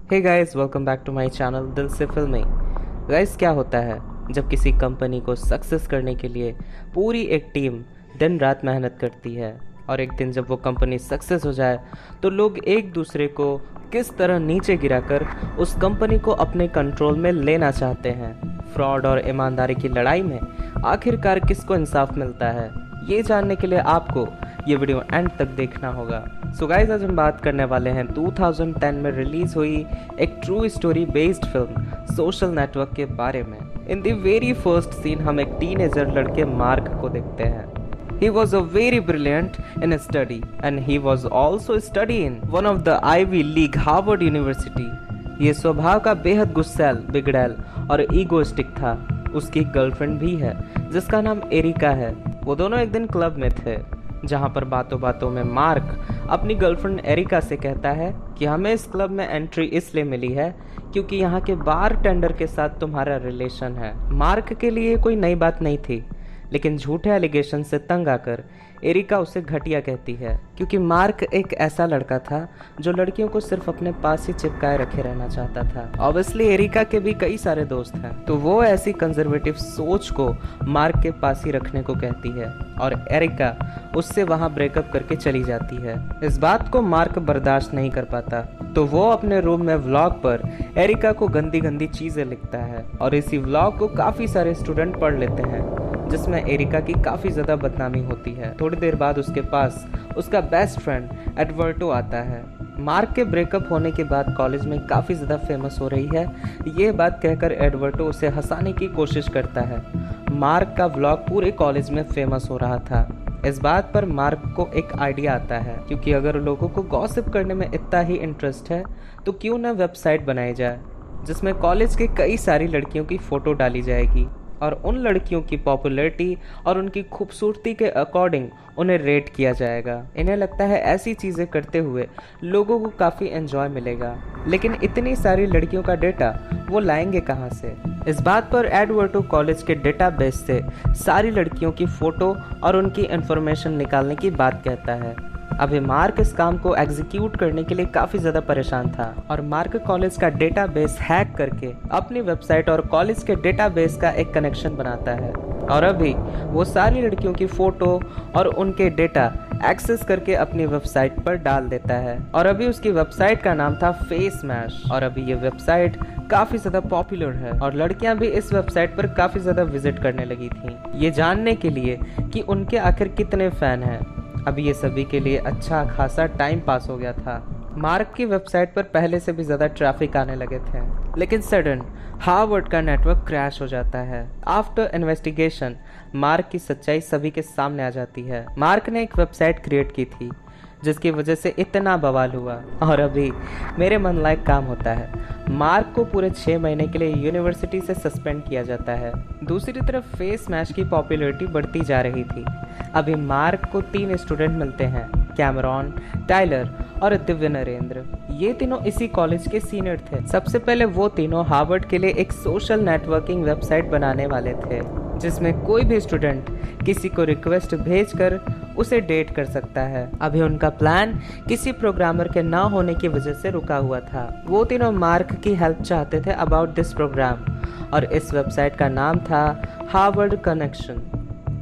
Hey guys, welcome back to my channel दिल से फिल्में। गाइस, क्या होता है जब किसी कंपनी को सक्सेस करने के लिए पूरी एक टीम दिन रात मेहनत करती है और एक दिन जब वो कंपनी सक्सेस हो जाए तो लोग एक दूसरे को किस तरह नीचे गिराकर उस कंपनी को अपने कंट्रोल में लेना चाहते हैं। फ्रॉड और ईमानदारी की लड़ाई में आखिरकार किसको इंसाफ मिलता है, ये जानने के लिए आपको ये वीडियो एंड तक देखना होगा। सो गाइस, आज हम बात करने वाले हैं 2010 में रिलीज हुई एक true story based film social network के बारे में। In the very first scene हम एक टीनेजर लड़के मार्क को देखते हैं। He was a very brilliant in his study and he was also studying one of the Ivy League Harvard University. ये स्वभाव का बेहद गुस्सैल, बिगड़ैल और ईगोइस्टिक था। उसकी गर्लफ्रेंड भी है जिसका नाम एरिका है। वो दोनों एक दिन क्लब में थे जहाँ पर बातों बातों में मार्क अपनी गर्लफ्रेंड एरिका से कहता है कि हमें इस क्लब में एंट्री इसलिए मिली है क्योंकि यहाँ के बार टेंडर के साथ तुम्हारा रिलेशन है। मार्क के लिए कोई नई बात नहीं थी, लेकिन झूठे एलिगेशन से तंग आकर एरिका उसे घटिया कहती है क्योंकि मार्क एक ऐसा लड़का था जो लड़कियों को सिर्फ अपने पास ही चिपकाए रखे रहना चाहता था। ऑब्वियसली एरिका के भी कई सारे दोस्त हैं, तो वो ऐसी कंजर्वेटिव सोच को मार्क के पास ही रखने को कहती है और एरिका उससे वहां ब्रेकअप करके चली जाती है। इस बात को मार्क बर्दाश्त नहीं कर पाता, तो वो अपने रूम में व्लॉग पर एरिका को गंदी गंदी चीजें लिखता है और इसी व्लॉग को काफी सारे स्टूडेंट पढ़ लेते हैं, जिसमें एरिका की काफ़ी ज़्यादा बदनामी होती है। थोड़ी देर बाद उसके पास उसका बेस्ट फ्रेंड एडवर्टो आता है। मार्क के ब्रेकअप होने के बाद कॉलेज में काफ़ी ज़्यादा फेमस हो रही है, ये बात कहकर एडवर्टो उसे हंसाने की कोशिश करता है। मार्क का व्लॉग पूरे कॉलेज में फेमस हो रहा था। इस बात पर मार्क को एक आइडिया आता है, क्योंकि अगर लोगों को गॉसिप करने में इतना ही इंटरेस्ट है तो क्यों ना वेबसाइट बनाई जाए जिसमें कॉलेज के कई सारी लड़कियों की फ़ोटो डाली जाएगी और उन लड़कियों की पॉपुलैरिटी और उनकी खूबसूरती के अकॉर्डिंग उन्हें रेट किया जाएगा। इन्हें लगता है ऐसी चीज़ें करते हुए लोगों को काफ़ी एंजॉय मिलेगा, लेकिन इतनी सारी लड़कियों का डेटा वो लाएंगे कहाँ से? इस बात पर एडवर्टो कॉलेज के डेटाबेस से सारी लड़कियों की फ़ोटो और उनकी इन्फॉर्मेशन निकालने की बात कहता है। अभी मार्क इस काम को एग्जीक्यूट करने के लिए काफ़ी ज़्यादा परेशान था और मार्क कॉलेज का डेटाबेस हैक करके अपनी वेबसाइट और कॉलेज के डेटाबेस का एक कनेक्शन बनाता है और अभी वो सारी लड़कियों की फ़ोटो और उनके डेटा एक्सेस करके अपनी वेबसाइट पर डाल देता है। और अभी उसकी वेबसाइट का नाम था फेस मैश और अभी ये वेबसाइट काफ़ी ज़्यादा पॉपुलर है और लड़कियां भी इस वेबसाइट पर काफ़ी ज़्यादा विजिट करने लगी थी, ये जानने के लिए कि उनके आखिर कितने फ़ैन हैं। अभी ये सभी के लिए अच्छा खासा टाइम पास हो गया था। मार्क की वेबसाइट पर पहले से भी ज़्यादा ट्रैफिक आने लगे थे, लेकिन सडन हार्वर्ड का नेटवर्क क्रैश हो जाता है। आफ्टर इन्वेस्टिगेशन मार्क की सच्चाई सभी के सामने आ जाती है। मार्क ने एक वेबसाइट क्रिएट की थी जिसकी वजह से इतना बवाल हुआ और अभी मेरे मन लायक काम होता है। मार्क को पूरे 6 महीने के लिए यूनिवर्सिटी से सस्पेंड किया जाता है। दूसरी तरफ फेस मैश की पॉपुलैरिटी बढ़ती जा रही थी। अभी मार्क को 3 स्टूडेंट मिलते हैं, कैमरॉन, टाइलर और दिव्य नरेंद्र। ये तीनों इसी कॉलेज के सीनियर थे। सबसे पहले वो तीनों हार्वर्ड के लिए एक सोशल नेटवर्किंग वेबसाइट बनाने वाले थे जिसमें कोई भी स्टूडेंट किसी को रिक्वेस्ट भेजकर उसे डेट कर सकता है। अभी उनका प्लान किसी प्रोग्रामर के ना होने की वजह से रुका हुआ था। वो तीनों मार्क की हेल्प चाहते थे अबाउट दिस प्रोग्राम और इस वेबसाइट का नाम था हार्वर्ड कनेक्शन।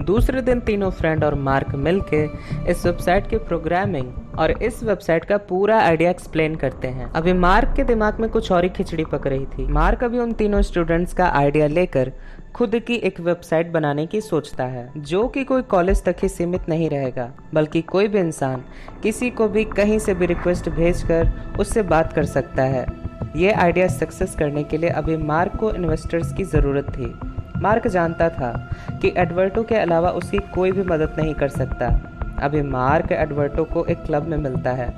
दूसरे दिन तीनों फ्रेंड और मार्क मिलके इस वेबसाइट के प्रोग्रामिंग और इस वेबसाइट का पूरा आइडिया एक्सप्लेन करते हैं। अभी मार्क के दिमाग में कुछ और ही खिचड़ी पक रही थी। मार्क अभी उन तीनों स्टूडेंट्स का आइडिया लेकर खुद की एक वेबसाइट बनाने की सोचता है जो कि कोई कॉलेज तक ही सीमित नहीं रहेगा, बल्कि कोई भी इंसान किसी को भी कहीं से भी रिक्वेस्ट भेजकर उससे बात कर सकता है। ये आइडिया सक्सेस करने के लिए अभी मार्क को इन्वेस्टर्स की ज़रूरत थी। मार्क जानता था कि एडवर्टो के अलावा उसकी कोई भी मदद नहीं कर सकता। अभी मार्क एडवर्टो को एक क्लब में मिलता है।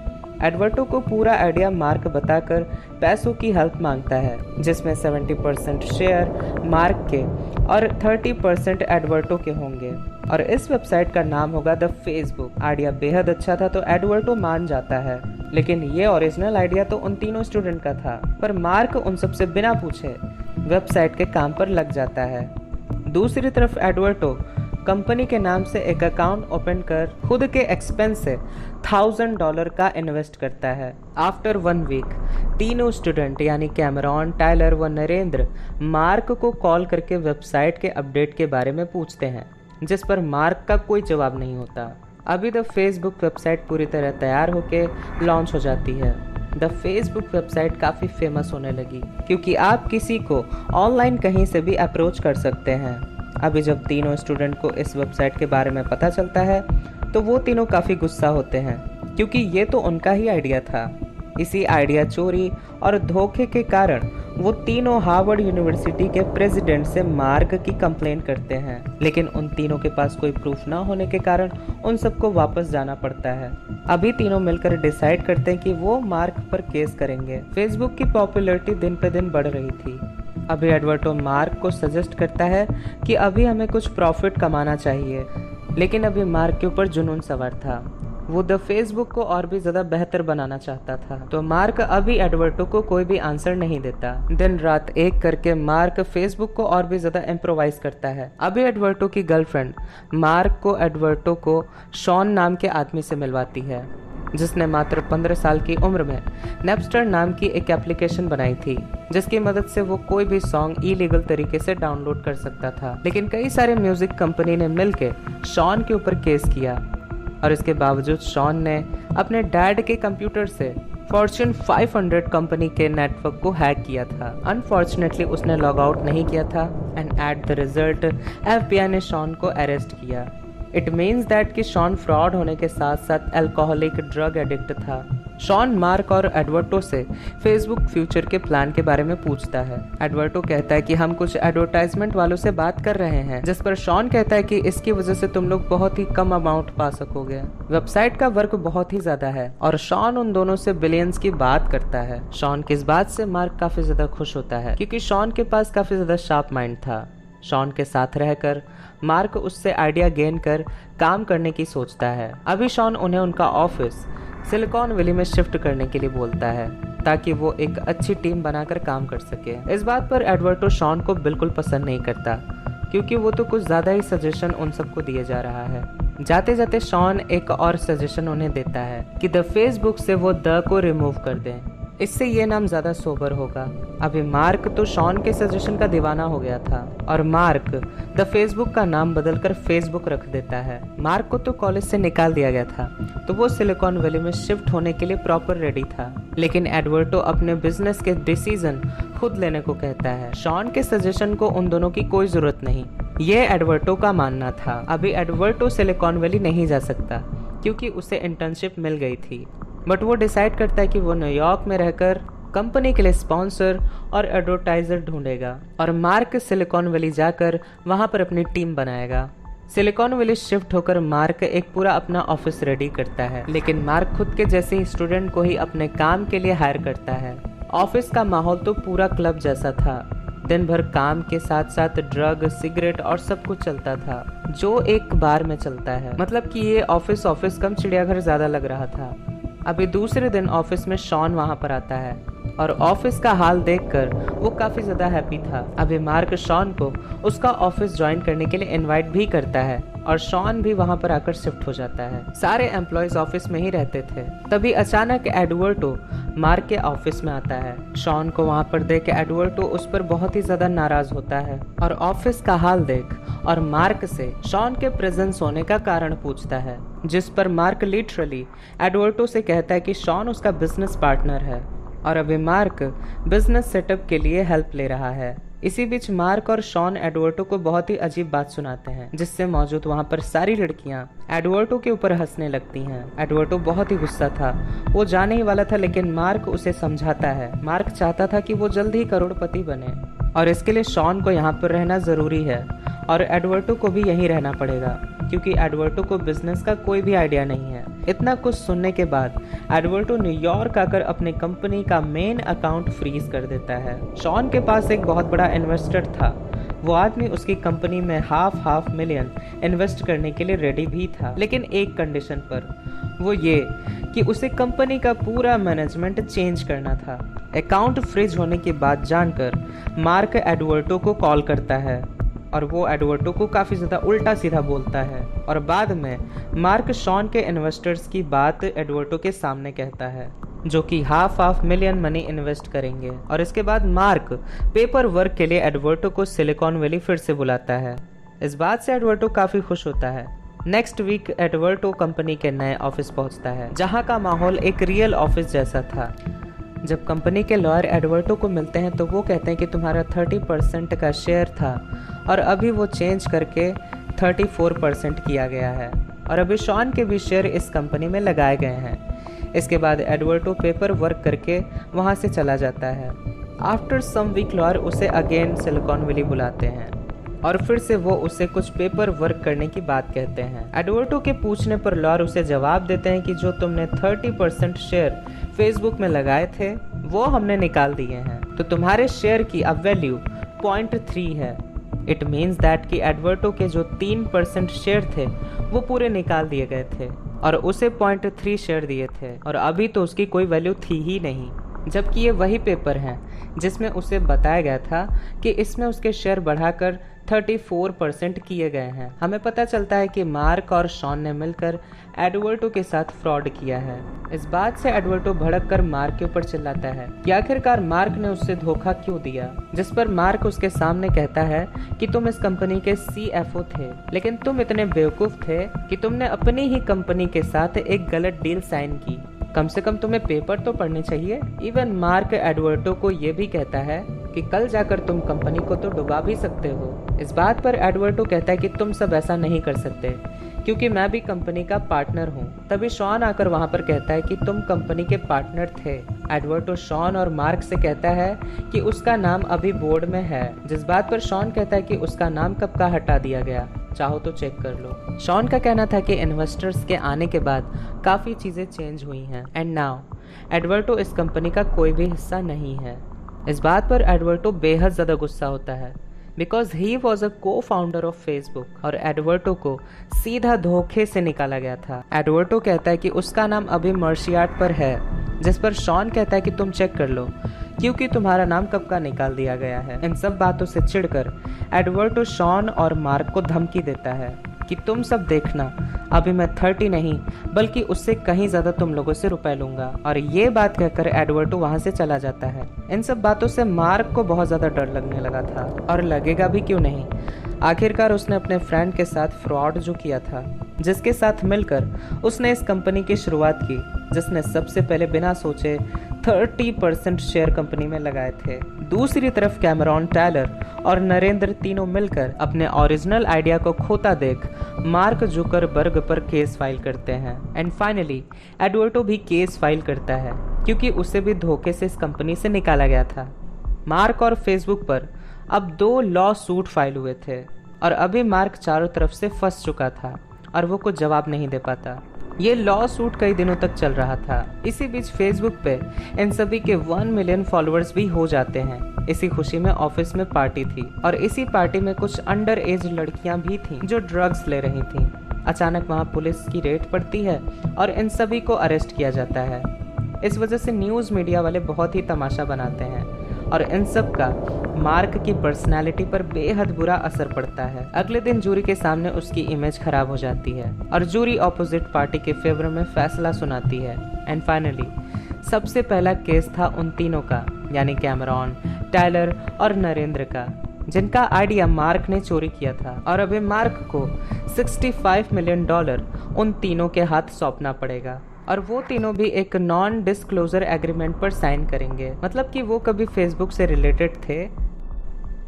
एडवर्टो को पूरा आइडिया मार्क बताकर पैसों की हेल्प मांगता है, जिसमें 70% शेयर मार्क के और 30% एडवर्टो के होंगे और इस वेबसाइट का नाम होगा द फेसबुक। आइडिया बेहद अच्छा था तो एडवर्टो मान जाता है, लेकिन ये ओरिजिनल आइडिया तो उन तीनों स्टूडेंट का था। पर मार्क उन सबसे बिना पूछे वेबसाइट के काम पर लग जाता है। दूसरी तरफ एडवर्टो कंपनी के नाम से एक अकाउंट ओपन कर खुद के एक्सपेंस से $1000 का इन्वेस्ट करता है। आफ्टर 1 वीक तीनों स्टूडेंट यानी कैमरॉन, टाइलर व नरेंद्र मार्क को कॉल करके वेबसाइट के अपडेट के बारे में पूछते हैं, जिस पर मार्क का कोई जवाब नहीं होता। अभी द फेसबुक वेबसाइट पूरी तरह तैयार होकर लॉन्च हो जाती है। द फेसबुक वेबसाइट काफ़ी फेमस होने लगी क्योंकि आप किसी को ऑनलाइन कहीं से भी अप्रोच कर सकते हैं। अभी जब तीनों स्टूडेंट को इस वेबसाइट के बारे में पता चलता है तो वो तीनों काफ़ी गुस्सा होते हैं क्योंकि ये तो उनका ही आइडिया था। इसी आइडिया चोरी और धोखे के कारण वो तीनों हार्वर्ड यूनिवर्सिटी के प्रेसिडेंट से मार्क की कंप्लेंट करते हैं, लेकिन उन तीनों के पास कोई प्रूफ ना होने के कारण उन सबको वापस जाना पड़ता है। अभी तीनों मिलकर डिसाइड करते हैं कि वो मार्क पर केस करेंगे। फेसबुक की पॉपुलैरिटी दिन पे दिन बढ़ रही थी। अभी एडवर्टो मार्क को सजेस्ट करता है कि अभी हमें कुछ प्रॉफिट कमाना चाहिए, लेकिन अभी मार्क के ऊपर जुनून सवार था। वो द फेसबुक को और भी ज़्यादा बेहतर बनाना चाहता था। तो मार्क अभी एडवर्टो को कोई भी आंसर नहीं देता। दिन रात एक करके मार्क फेसबुक को और भी ज़्यादा इम्प्रोवाइज करता है। अभी एडवर्टो की गर्लफ्रेंड मार्क को एडवर्टो को शॉन नाम के आदमी से मिलवाती है, जिसने मात्र 15 साल की उम्र में नेपस्टर नाम की एक एप्लीकेशन बनाई थी, जिसकी मदद से वो कोई भी सॉन्ग इलीगल तरीके से डाउनलोड कर सकता था। लेकिन कई सारे म्यूजिक कंपनी ने मिलकर शॉन के ऊपर केस किया और इसके बावजूद शॉन ने अपने डैड के कंप्यूटर से फॉर्च्यून 500 कंपनी के नेटवर्क को हैक किया था। अनफॉर्चुनेटली उसने लॉग आउट नहीं किया था and at the result FBI ने शॉन को अरेस्ट किया। इट मीन्स दैट कि शॉन फ्रॉड होने के साथ साथ अल्कोहलिक ड्रग एडिक्ट था। शॉन मार्क और एडवर्टो से फेसबुक फ्यूचर के प्लान के बारे में पूछता है। एडवर्टो कहता है कि हम कुछ एडवर्टाइजमेंट वालों से बात कर रहे हैं, जिस पर शॉन कहता है कि इसकी वजह से तुम लोग बहुत ही कम अमाउंट पा सकोगे। वेबसाइट का वर्क बहुत ही ज्यादा है और शॉन उन दोनों से बिलियंस की बात करता है। शॉन की इस बात से मार्क काफी ज्यादा खुश होता है क्योंकि शॉन के पास काफी ज्यादा शार्प माइंड था। शॉन के साथ रहकर मार्क उससे आइडिया गेन कर काम करने की सोचता है। अभी शॉन उन्हें उनका ऑफिस सिलिकॉन वैली में शिफ्ट करने के लिए बोलता है ताकि वो एक अच्छी टीम बनाकर काम कर सके। इस बात पर एडवर्टो शॉन को बिल्कुल पसंद नहीं करता क्योंकि वो तो कुछ ज़्यादा ही सजेशन उन सबको दिए जा रहा है। जाते जाते शॉन एक और सजेशन उन्हें देता है कि द फेसबुक से वो द को रिमूव कर दें, इससे ये नाम ज़्यादा सोबर होगा। अभी मार्क तो शॉन के सजेशन का दीवाना हो गया था और मार्क द फेसबुक का नाम बदलकर फेसबुक रख देता है। मार्क को तो कॉलेज से निकाल दिया गया था तो वो सिलिकॉन वैली में शिफ्ट होने के लिए प्रॉपर रेडी था, लेकिन एडवर्टो अपने बिजनेस के डिसीजन खुद लेने को कहता है। शॉन के सजेशन को उन दोनों की कोई जरूरत नहीं, ये एडवर्टो का मानना था। अभी एडवर्टो सिलिकॉन वैली नहीं जा सकता क्योंकि उसे इंटर्नशिप मिल गई थी, बट वो डिसाइड करता है कि वो न्यूयॉर्क में रहकर कंपनी के लिए स्पॉन्सर और एडवर्टाइजर ढूंढेगा और मार्क सिलिकॉन वैली जाकर वहां पर अपनी टीम बनाएगा। सिलिकॉन वैली शिफ्ट होकर मार्क एक पूरा अपना ऑफिस रेडी करता है, लेकिन मार्क खुद के जैसे ही स्टूडेंट को ही अपने काम के लिए हायर करता है। ऑफिस का माहौल तो पूरा क्लब जैसा था। दिन भर काम के साथ साथ ड्रग, सिगरेट और सब कुछ चलता था, जो एक बार में चलता है। मतलब कि ये ऑफिस कम चिड़ियाघर ज्यादा लग रहा था। अभी दूसरे दिन ऑफिस में शॉन वहां पर आता है और ऑफिस का हाल देखकर वो काफी ज्यादा हैप्पी था। अभी मार्क शॉन को उसका ऑफिस ज्वाइन करने के लिए इनवाइट भी करता है और शॉन भी वहां पर आकर शिफ्ट हो जाता है। सारे एम्प्लॉयज ऑफिस में ही रहते थे। तभी अचानक एडवर्टो मार्क के ऑफिस में आता है। शॉन को वहां पर देख एडवर्टो उस पर बहुत ही ज्यादा नाराज होता है और ऑफिस का हाल देख और मार्क से शॉन के प्रेजेंस होने का कारण पूछता है, जिस पर मार्क लिटरली एडवर्टो से कहता है कि शॉन उसका बिजनेस पार्टनर है और अभी मार्क बिजनेस सेटअप के लिए हेल्प ले रहा है। इसी बीच मार्क और शॉन एडवर्टो को बहुत ही अजीब बात सुनाते हैं, जिससे मौजूद वहां पर सारी लड़कियां एडवर्टो के ऊपर हंसने लगती हैं। एडवर्टो बहुत ही गुस्सा था, वो जाने ही वाला था, लेकिन मार्क उसे समझाता है। मार्क चाहता था कि वो जल्द ही करोड़पति बने और इसके लिए शॉन को यहाँ पर रहना जरूरी है और एडवर्टो को भी यहीं रहना पड़ेगा क्योंकि एडवर्टो को बिजनेस का कोई भी आइडिया नहीं है। इतना कुछ सुनने के बाद एडवर्टो न्यूयॉर्क आकर अपनी कंपनी का मेन अकाउंट फ्रीज कर देता है। शॉन के पास एक बहुत बड़ा इन्वेस्टर था। वो आदमी उसकी कंपनी में हाफ मिलियन इन्वेस्ट करने के लिए रेडी भी था, लेकिन एक कंडीशन पर, वो ये कि उसे कंपनी का पूरा मैनेजमेंट चेंज करना था। अकाउंट फ्रीज होने की बात जानकर मार्क एडवर्टो को कॉल करता है और वो एडवर्टो को काफ़ी ज़्यादा उल्टा सीधा बोलता है और बाद में मार्क शॉन के इन्वेस्टर्स की बात एडवर्टो के सामने कहता है जो कि हाफ मिलियन मनी इन्वेस्ट करेंगे। और इसके बाद मार्क पेपर वर्क के लिए एडवर्टो को सिलिकॉन वैली फिर से बुलाता है। इस बात से एडवर्टो काफ़ी खुश होता है। नेक्स्ट वीक एडवर्टो कंपनी के नए ऑफिस पहुंचता है जहां का माहौल एक रियल ऑफिस जैसा था। जब कंपनी के लॉयर एडवर्टो को मिलते हैं तो वो कहते हैं कि तुम्हारा 30% का शेयर था और अभी वो चेंज करके 34% किया गया है और अभी शॉन के भी शेयर इस कंपनी में लगाए गए हैं। इसके बाद एडवर्टो पेपर वर्क करके वहाँ से चला जाता है। आफ्टर सम वीक लॉयर उसे अगेन सिलिकॉन वैली बुलाते हैं और फिर से वो उसे कुछ पेपर वर्क करने की बात कहते हैं। एडवर्टो के पूछने पर लॉयर उसे जवाब देते हैं कि जो तुमने 30% शेयर फेसबुक में लगाए थे वो हमने निकाल दिए हैं, तो तुम्हारे शेयर की अब वैल्यू 0.3 है। इट मीन्स दैट कि एडवर्टो के जो 3% शेयर थे वो पूरे निकाल दिए गए थे और उसे 0.3 शेयर दिए थे और अभी तो उसकी कोई वैल्यू थी ही नहीं। जबकि ये वही पेपर हैं जिसमें उसे बताया गया था कि इसमें उसके शेयर बढ़ाकर 34% किए गए हैं। हमें पता चलता है कि मार्क और शॉन ने मिलकर एडवर्टो के साथ फ्रॉड किया है। इस बात से एडवर्टो भड़क कर मार्क के ऊपर चिल्लाता है कि आखिरकार मार्क ने उससे धोखा क्यों दिया, जिस पर मार्क उसके सामने कहता है कि तुम इस कंपनी के CFO थे, लेकिन तुम इतने बेवकूफ़ थे कि तुमने अपनी ही कंपनी के साथ एक गलत डील साइन की। कम से कम तुम्हें पेपर तो पढ़ने चाहिए। इवन मार्क एडवर्टो को ये भी कहता है कि कल जाकर तुम कंपनी को तो डुबा भी सकते हो। इस बात पर एडवर्टो कहता है कि तुम सब ऐसा नहीं कर सकते क्योंकि मैं भी कंपनी का पार्टनर हूँ। तभी शॉन आकर वहाँ पर कहता है कि तुम कंपनी के पार्टनर थे। एडवर्टो शॉन और मार्क से कहता है कि उसका नाम अभी बोर्ड में है, जिस बात पर शॉन कहता है कि उसका नाम कब का हटा दिया गया, चाहो तो चेक कर लो। शॉन का कहना था कि इन्वेस्टर्स के आने के बाद काफ़ी चीज़ें चेंज हुई हैं एंड नाउ एडवर्टो इस कंपनी का कोई भी हिस्सा नहीं है। इस बात पर एडवर्टो बेहद ज़्यादा गुस्सा होता है because he was a co-founder of Facebook और एडवर्टो को सीधा धोखे से निकाला गया था। एडवर्टो कहता है कि उसका नाम अभी मर्शियार्ट पर है, जिस पर शॉन कहता है कि तुम चेक कर लो क्योंकि तुम्हारा नाम कब का निकाल दिया गया है। इन सब बातों से चिढ़कर एडवर्टो शॉन और मार्क को धमकी देता है कि तुम सब देखना, अभी मैं 30 नहीं बल्कि उससे कहीं ज़्यादा तुम लोगों से रुपए लूँगा। और ये बात कहकर एडवर्टो वहाँ से चला जाता है। इन सब बातों से मार्क को बहुत ज़्यादा डर लगने लगा था और लगेगा भी क्यों नहीं। आखिरकार उसने अपने फ्रेंड के साथ फ्रॉड जो किया था, जिसके साथ मिलकर उसने इस कंपनी की शुरुआत की, जिसने सबसे पहले बिना सोचे 30% शेयर कंपनी में लगाए थे। दूसरी तरफ कैमरॉन, टायलर और नरेंद्र तीनों मिलकर अपने ओरिजिनल आइडिया को खोता देख मार्क जुकरबर्ग पर केस फाइल करते हैं एंड फाइनली एडवर्टो भी केस फाइल करता है क्योंकि उसे भी धोखे से इस कंपनी से निकाला गया था। मार्क और फेसबुक पर अब 2 लॉ सूट फाइल हुए थे और अभी मार्क चारों तरफ से फंस चुका था और वो कुछ जवाब नहीं दे पाता। ये लॉ सूट कई दिनों तक चल रहा था। इसी बीच फेसबुक पे इन सभी के 1 मिलियन फॉलोअर्स भी हो जाते हैं। इसी खुशी में ऑफिस में पार्टी थी और इसी पार्टी में कुछ अंडर एज लड़कियां भी थीं जो ड्रग्स ले रही थीं। अचानक वहां पुलिस की रेड पड़ती है और इन सभी को अरेस्ट किया जाता है। इस वजह से न्यूज़ मीडिया वाले बहुत ही तमाशा बनाते हैं और इन सब का मार्क की पर्सनालिटी पर बेहद बुरा असर पड़ता है। अगले दिन जूरी के सामने उसकी इमेज खराब हो जाती है और जूरी ऑपोजिट पार्टी के फेवर में फैसला सुनाती है एंड फाइनली सबसे पहला केस था उन तीनों का, यानी कैमरॉन, टायलर और नरेंद्र का, जिनका आइडिया मार्क ने चोरी किया था और अभी मार्क को $65 मिलियन उन तीनों के हाथ सौंपना पड़ेगा और वो तीनों भी एक नॉन डिस्क्लोजर एग्रीमेंट पर साइन करेंगे। मतलब कि वो कभी फेसबुक से रिलेटेड थे,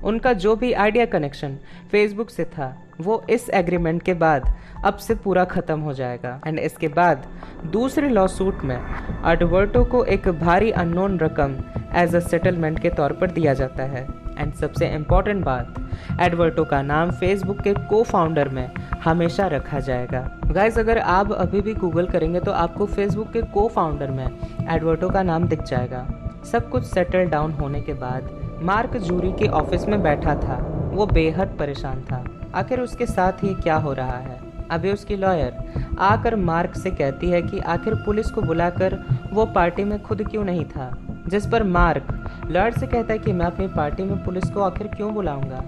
उनका जो भी आइडिया कनेक्शन फेसबुक से था वो इस एग्रीमेंट के बाद अब से पूरा खत्म हो जाएगा। एंड इसके बाद दूसरे लॉ सूट में एडवर्टो को एक भारी अननोन रकम एज अ सेटलमेंट के तौर पर दिया जाता है। एंड सबसे इम्पोर्टेंट बात, एडवर्टो का नाम फेसबुक के को-फाउंडर में हमेशा रखा जाएगा। गाइस, अगर आप अभी भी गूगल करेंगे तो आपको फेसबुक के को-फाउंडर में एडवर्टो का नाम दिख जाएगा। सब कुछ सेटल डाउन होने के बाद मार्क जूरी के ऑफिस में बैठा था। वो बेहद परेशान था, आखिर उसके साथ ही क्या हो रहा है। अभी उसकी लॉयर आकर मार्क से कहती है कि आखिर पुलिस को बुलाकर वो पार्टी में खुद क्यों नहीं था, जिस पर मार्क लॉयर से कहता है कि मैं अपनी पार्टी में पुलिस को आखिर क्यों बुलाऊंगा।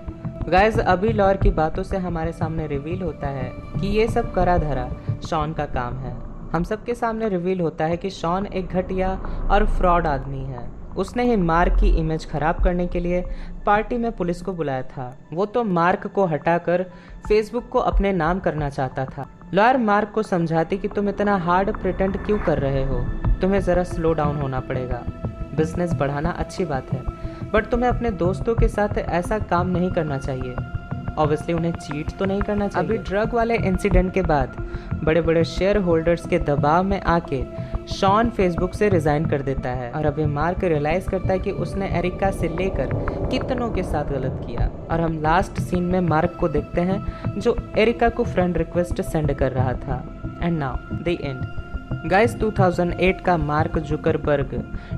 गाइस अभी लॉर की बातों से हमारे सामने रिवील होता है कि ये सब करा धरा शॉन का काम है। हम सबके सामने रिवील होता है कि शॉन एक घटिया और फ्रॉड आदमी है। उसने ही मार्क की इमेज खराब करने के लिए पार्टी में पुलिस को बुलाया था। वो तो मार्क को हटाकर फेसबुक को अपने नाम करना चाहता था। लॉयर मार्क को समझाती कि तुम इतना हार्ड प्रिटेंड क्यों कर रहे हो, तुम्हें ज़रा स्लो डाउन होना पड़ेगा। बिजनेस बढ़ाना अच्छी बात है, बट तुम्हें अपने दोस्तों के साथ ऐसा काम नहीं करना चाहिए। ऑब्वियसली उन्हें चीट तो नहीं करना चाहिए। अभी ड्रग वाले इंसिडेंट के बाद बड़े बड़े शेयर होल्डर्स के दबाव में आके शॉन फेसबुक से रिजाइन कर देता है और अभी मार्क रियलाइज करता है कि उसने एरिका से लेकर कितनों के साथ गलत किया। और हम लास्ट सीन में मार्क को देखते हैं जो एरिका को फ्रेंड रिक्वेस्ट सेंड कर रहा था। And now the end. Guys 2008 का mark Zuckerberg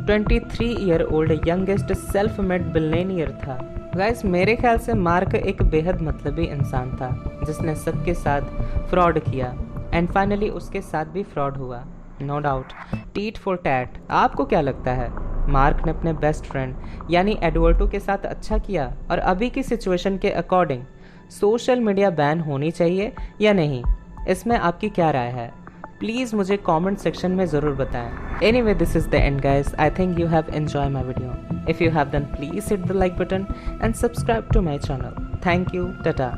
23 year old youngest self made billionaire था। गाइस मेरे ख्याल से मार्क एक बेहद मतलबी इंसान था जिसने सबके साथ फ्रॉड किया एंड फाइनली उसके साथ भी फ्रॉड हुआ। No doubt tit for tat. आपको क्या लगता है, मार्क ने अपने बेस्ट फ्रेंड यानी एडवर्टो के साथ अच्छा किया? और अभी की सिचुएशन के अकॉर्डिंग सोशल मीडिया बैन होनी चाहिए या नहीं, इसमें आपकी क्या राय है? प्लीज़ मुझे कमेंट सेक्शन में ज़रूर बताएं। Anyway this is the end guys. I think you have enjoyed my video. If you have, then please hit the like button and subscribe to my channel. Thank you. Tata.